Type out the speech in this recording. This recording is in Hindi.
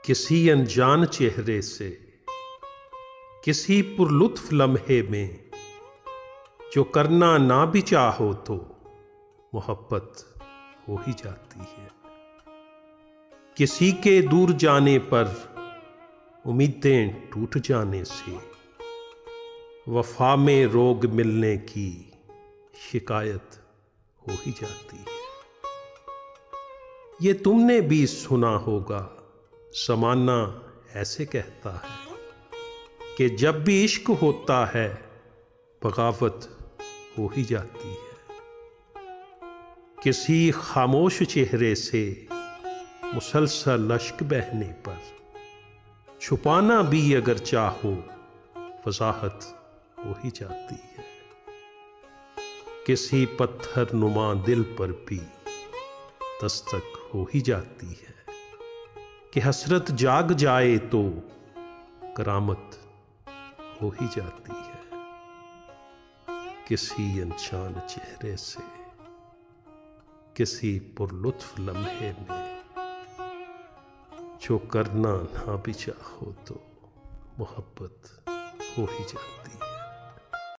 किसी अनजान चेहरे से किसी पुरलुत्फ लम्हे में जो करना ना भी चाहो तो मोहब्बत हो ही जाती है। किसी के दूर जाने पर उम्मीदें टूट जाने से वफा में रोग मिलने की शिकायत हो ही जाती है। ये तुमने भी सुना होगा, ज़माना ऐसे कहता है कि जब भी इश्क होता है बगावत हो ही जाती है। किसी खामोश चेहरे से मुसलसल अश्क बहने पर छुपाना भी अगर चाहो वजाहत हो ही जाती है। किसी पत्थर नुमा दिल पर भी दस्तक हो ही जाती है कि हसरत जाग जाए तो करामत हो ही जाती है। किसी अनजान चेहरे से किसी पुरलुत्फ लम्हे में जो करना ना भी चाहो तो मोहब्बत हो ही जाती है।